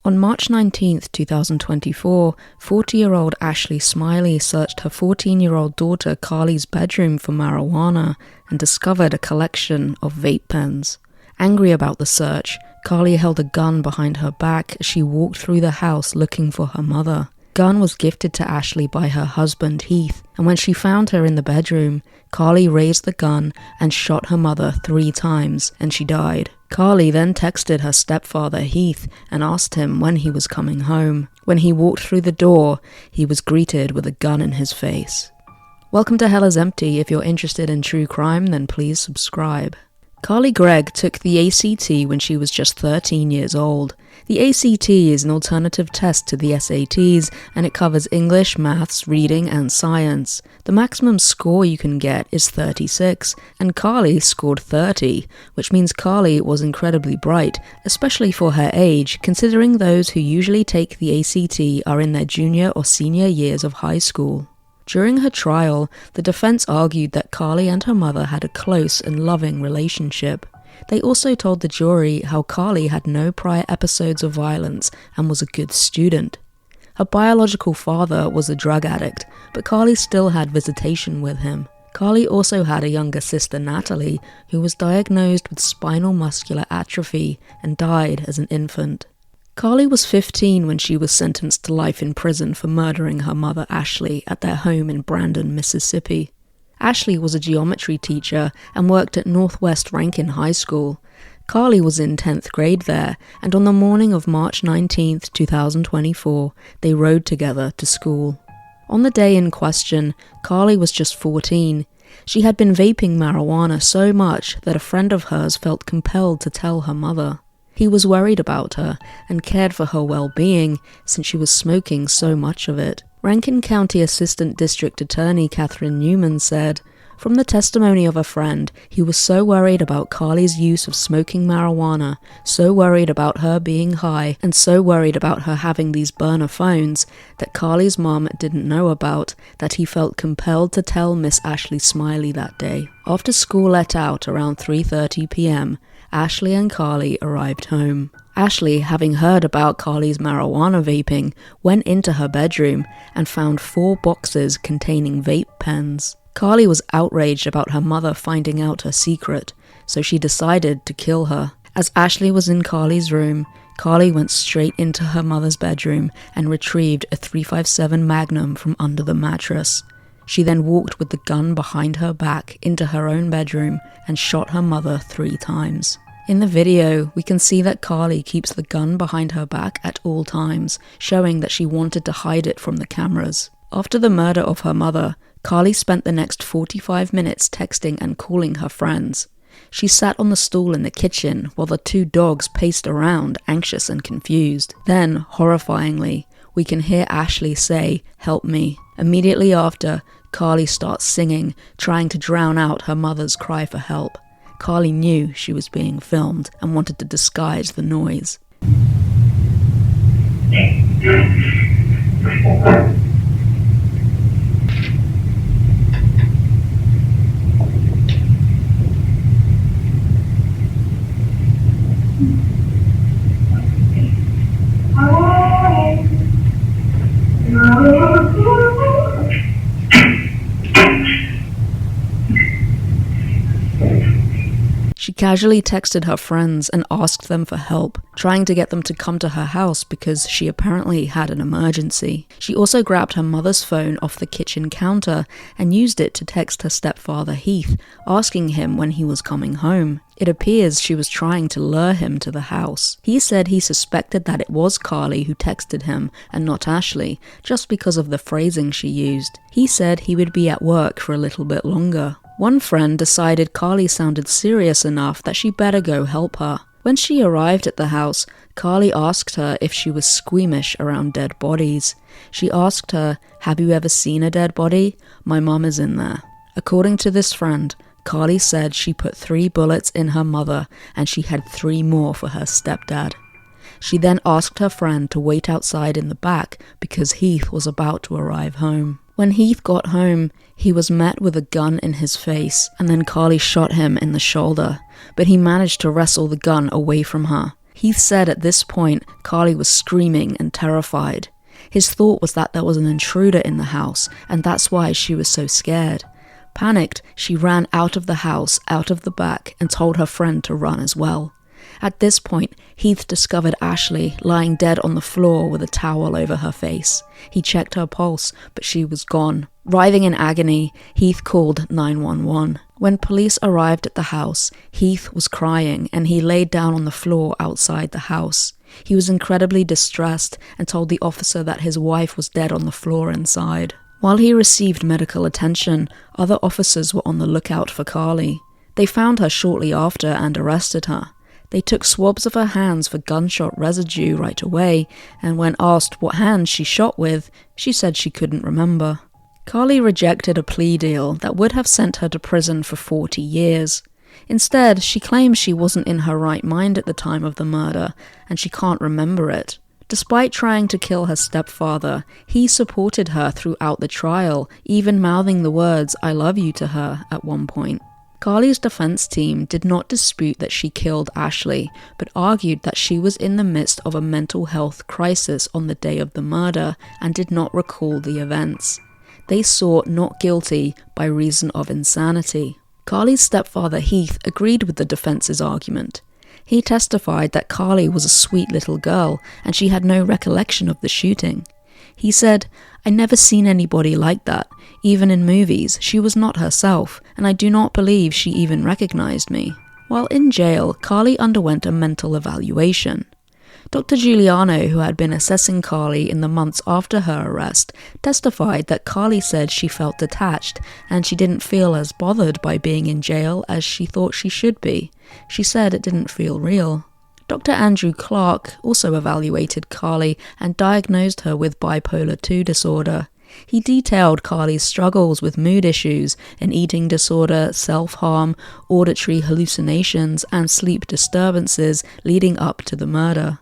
On March 19, 2024, 40-year-old Ashley Smylie searched her 14-year-old daughter Carly's bedroom for marijuana and discovered a collection of vape pens. Angry about the search, Carly held a gun behind her back as she walked through the house looking for her mother. The gun was gifted to Ashley by her husband Heath, and when she found her in the bedroom, Carly raised the gun and shot her mother 3 times, and she died. Carly then texted her stepfather Heath and asked him when he was coming home. When he walked through the door, he was greeted with a gun in his face. Welcome to Hell is Empty. If you're interested in true crime, then please subscribe. Carly Gregg took the ACT when she was just 13 years old. The ACT is an alternative test to the SATs, and it covers English, maths, reading, and science. The maximum score you can get is 36, and Carly scored 30, which means Carly was incredibly bright, especially for her age, considering those who usually take the ACT are in their junior or senior years of high school. During her trial, the defense argued that Carly and her mother had a close and loving relationship. They also told the jury how Carly had no prior episodes of violence and was a good student. Her biological father was a drug addict, but Carly still had visitation with him. Carly also had a younger sister, Natalie, who was diagnosed with spinal muscular atrophy and died as an infant. Carly was 15 when she was sentenced to life in prison for murdering her mother Ashley at their home in Brandon, Mississippi. Ashley was a geometry teacher and worked at Northwest Rankin High School. Carly was in 10th grade there, and on the morning of March 19, 2024, they rode together to school. On the day in question, Carly was just 14. She had been vaping marijuana so much that a friend of hers felt compelled to tell her mother. He was worried about her and cared for her well-being since she was smoking so much of it. Rankin County Assistant District Attorney Catherine Newman said, "From the testimony of a friend, he was so worried about Carly's use of smoking marijuana, so worried about her being high, and so worried about her having these burner phones that Carly's mom didn't know about, that he felt compelled to tell Miss Ashley Smylie that day." After school let out around 3:30 p.m., Ashley and Carly arrived home. Ashley, having heard about Carly's marijuana vaping, went into her bedroom and found 4 boxes containing vape pens. Carly was outraged about her mother finding out her secret, so she decided to kill her. As Ashley was in Carly's room, Carly went straight into her mother's bedroom and retrieved a .357 Magnum from under the mattress. She then walked with the gun behind her back into her own bedroom and shot her mother 3 times. In the video, we can see that Carly keeps the gun behind her back at all times, showing that she wanted to hide it from the cameras. After the murder of her mother, Carly spent the next 45 minutes texting and calling her friends. She sat on the stool in the kitchen while the 2 dogs paced around, anxious and confused. Then, horrifyingly, we can hear Ashley say, "Help me." Immediately after, Carly starts singing, trying to drown out her mother's cry for help. Carly knew she was being filmed and wanted to disguise the noise. She casually texted her friends and asked them for help, trying to get them to come to her house because she apparently had an emergency. She also grabbed her mother's phone off the kitchen counter and used it to text her stepfather Heath, asking him when he was coming home. It appears she was trying to lure him to the house. He said he suspected that it was Carly who texted him and not Ashley, just because of the phrasing she used. He said he would be at work for a little bit longer. One friend decided Carly sounded serious enough that she better go help her. When she arrived at the house, Carly asked her if she was squeamish around dead bodies. She asked her, "Have you ever seen a dead body? My mom is in there." According to this friend, Carly said she put 3 bullets in her mother and she had 3 more for her stepdad. She then asked her friend to wait outside in the back because Heath was about to arrive home. When Heath got home, he was met with a gun in his face, and then Carly shot him in the shoulder, but he managed to wrestle the gun away from her. Heath said at this point, Carly was screaming and terrified. His thought was that there was an intruder in the house, and that's why she was so scared. Panicked, she ran out of the house, out of the back, and told her friend to run as well. At this point, Heath discovered Ashley lying dead on the floor with a towel over her face. He checked her pulse, but she was gone. Writhing in agony, Heath called 911. When police arrived at the house, Heath was crying and he laid down on the floor outside the house. He was incredibly distressed and told the officer that his wife was dead on the floor inside. While he received medical attention, other officers were on the lookout for Carly. They found her shortly after and arrested her. They took swabs of her hands for gunshot residue right away, and when asked what hand she shot with, she said she couldn't remember. Carly rejected a plea deal that would have sent her to prison for 40 years. Instead, she claims she wasn't in her right mind at the time of the murder, and she can't remember it. Despite trying to kill her stepfather, he supported her throughout the trial, even mouthing the words "I love you" to her at one point. Carly's defense team did not dispute that she killed Ashley, but argued that she was in the midst of a mental health crisis on the day of the murder and did not recall the events. They sought not guilty by reason of insanity. Carly's stepfather Heath agreed with the defense's argument. He testified that Carly was a sweet little girl and she had no recollection of the shooting. He said, "I never seen anybody like that. Even in movies, she was not herself, and I do not believe she even recognized me." While in jail, Carly underwent a mental evaluation. Dr. Giuliano, who had been assessing Carly in the months after her arrest, testified that Carly said she felt detached and she didn't feel as bothered by being in jail as she thought she should be. She said it didn't feel real. Dr. Andrew Clark also evaluated Carly and diagnosed her with bipolar II disorder. He detailed Carly's struggles with mood issues, an eating disorder, self-harm, auditory hallucinations, and sleep disturbances leading up to the murder.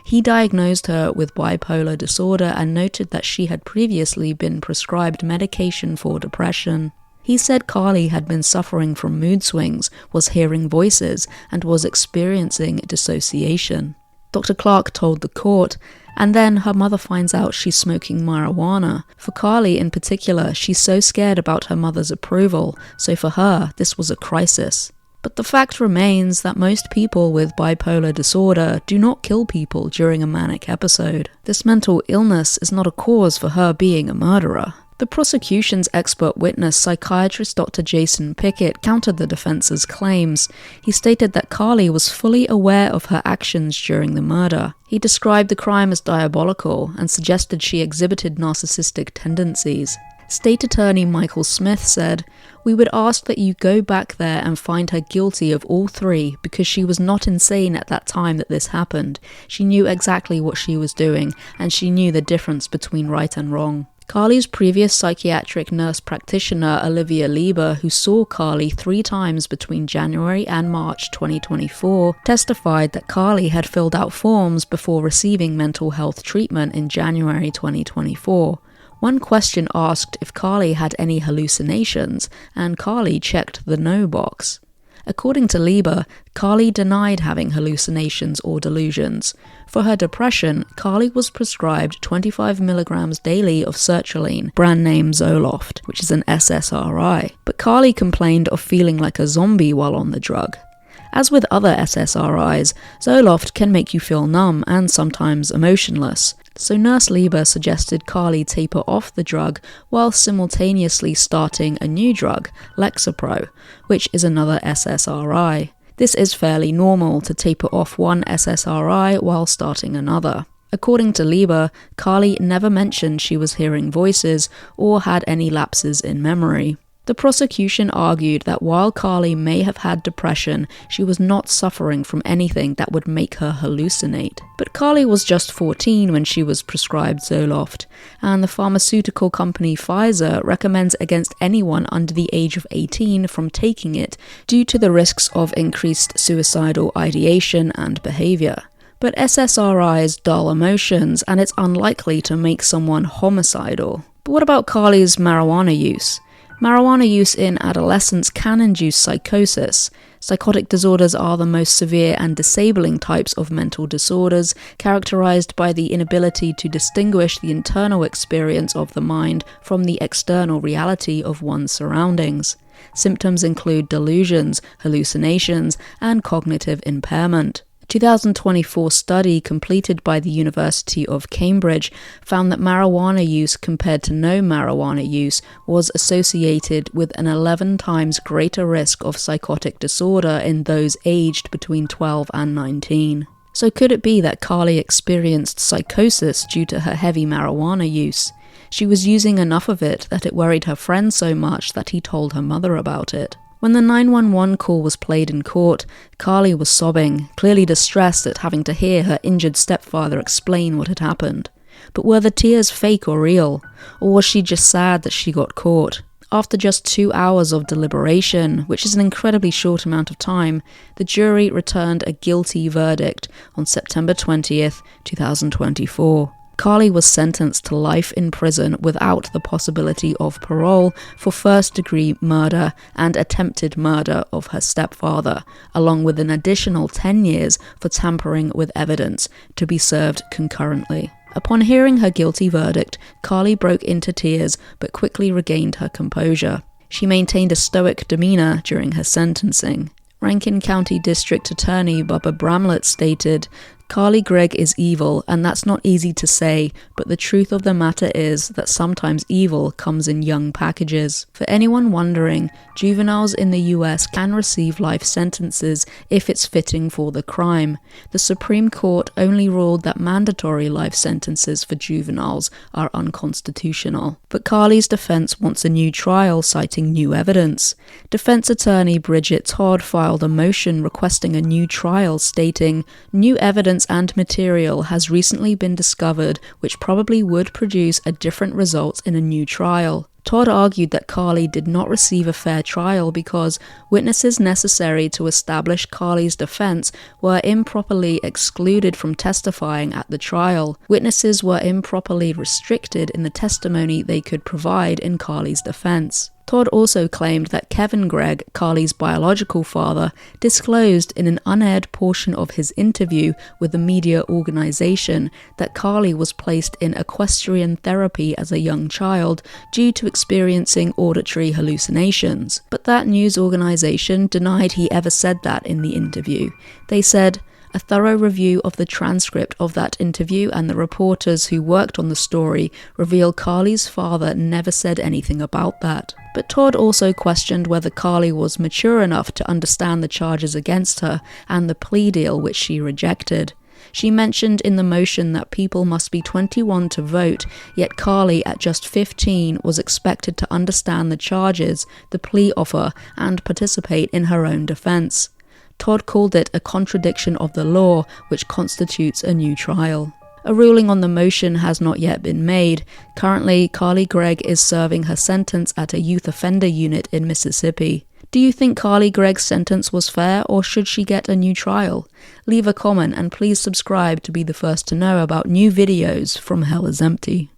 He diagnosed her with bipolar disorder and noted that she had previously been prescribed medication for depression. He said Carly had been suffering from mood swings, was hearing voices, and was experiencing dissociation. Dr. Clark told the court, and then her mother finds out she's smoking marijuana. For Carly in particular, she's so scared about her mother's approval, so for her, this was a crisis. But the fact remains that most people with bipolar disorder do not kill people during a manic episode. This mental illness is not a cause for her being a murderer. The prosecution's expert witness, psychiatrist Dr. Jason Pickett, countered the defense's claims. He stated that Carly was fully aware of her actions during the murder. He described the crime as diabolical and suggested she exhibited narcissistic tendencies. State Attorney Michael Smith said, "We would ask that you go back there and find her guilty of all three because she was not insane at that time that this happened. She knew exactly what she was doing, and she knew the difference between right and wrong." Carly's previous psychiatric nurse practitioner, Olivia Lieber, who saw Carly 3 times between January and March 2024, testified that Carly had filled out forms before receiving mental health treatment in January 2024. One question asked if Carly had any hallucinations, and Carly checked the no box. According to Lieber, Carly denied having hallucinations or delusions. For her depression, Carly was prescribed 25 milligrams daily of sertraline, brand name Zoloft, which is an SSRI. But Carly complained of feeling like a zombie while on the drug. As with other SSRIs, Zoloft can make you feel numb and sometimes emotionless. So Nurse Lieber suggested Carly taper off the drug while simultaneously starting a new drug, Lexapro, which is another SSRI. This is fairly normal to taper off one SSRI while starting another. According to Lieber, Carly never mentioned she was hearing voices or had any lapses in memory. The prosecution argued that while Carly may have had depression, she was not suffering from anything that would make her hallucinate. But Carly was just 14 when she was prescribed Zoloft, and the pharmaceutical company Pfizer recommends against anyone under the age of 18 from taking it due to the risks of increased suicidal ideation and behavior. But SSRIs dull emotions, and it's unlikely to make someone homicidal. But what about Carly's marijuana use? Marijuana use in adolescence can induce psychosis. Psychotic disorders are the most severe and disabling types of mental disorders, characterized by the inability to distinguish the internal experience of the mind from the external reality of one's surroundings. Symptoms include delusions, hallucinations, and cognitive impairment. A 2024 study completed by the University of Cambridge found that marijuana use compared to no marijuana use was associated with an 11 times greater risk of psychotic disorder in those aged between 12 and 19. So could it be that Carly experienced psychosis due to her heavy marijuana use? She was using enough of it that it worried her friend so much that he told her mother about it. When the 911 call was played in court, Carly was sobbing, clearly distressed at having to hear her injured stepfather explain what had happened. But were the tears fake or real? Or was she just sad that she got caught? After just 2 hours of deliberation, which is an incredibly short amount of time, the jury returned a guilty verdict on September 20th, 2024. Carly was sentenced to life in prison without the possibility of parole for first-degree murder and attempted murder of her stepfather, along with an additional 10 years for tampering with evidence, to be served concurrently. Upon hearing her guilty verdict, Carly broke into tears but quickly regained her composure. She maintained a stoic demeanor during her sentencing. Rankin County District Attorney Bubba Bramlett stated, "Carly Gregg is evil, and that's not easy to say, but the truth of the matter is that sometimes evil comes in young packages." For anyone wondering, juveniles in the US can receive life sentences if it's fitting for the crime. The Supreme Court only ruled that mandatory life sentences for juveniles are unconstitutional. But Carly's defense wants a new trial, citing new evidence. Defense attorney Bridget Todd filed a motion requesting a new trial, stating, "New evidence and material has recently been discovered which probably would produce a different result in a new trial." Todd argued that Carly did not receive a fair trial because witnesses necessary to establish Carly's defense were improperly excluded from testifying at the trial. Witnesses were improperly restricted in the testimony they could provide in Carly's defense. Todd also claimed that Kevin Gregg, Carly's biological father, disclosed in an unaired portion of his interview with the media organization that Carly was placed in equestrian therapy as a young child due to experiencing auditory hallucinations. But that news organization denied he ever said that in the interview. They said, "A thorough review of the transcript of that interview and the reporters who worked on the story reveal Carly's father never said anything about that." But Todd also questioned whether Carly was mature enough to understand the charges against her and the plea deal which she rejected. She mentioned in the motion that people must be 21 to vote, yet Carly, at just 15, was expected to understand the charges, the plea offer, and participate in her own defense. Todd called it a contradiction of the law, which constitutes a new trial. A ruling on the motion has not yet been made. Currently, Carly Gregg is serving her sentence at a youth offender unit in Mississippi. Do you think Carly Gregg's sentence was fair, or should she get a new trial? Leave a comment and please subscribe to be the first to know about new videos from Hell is Empty.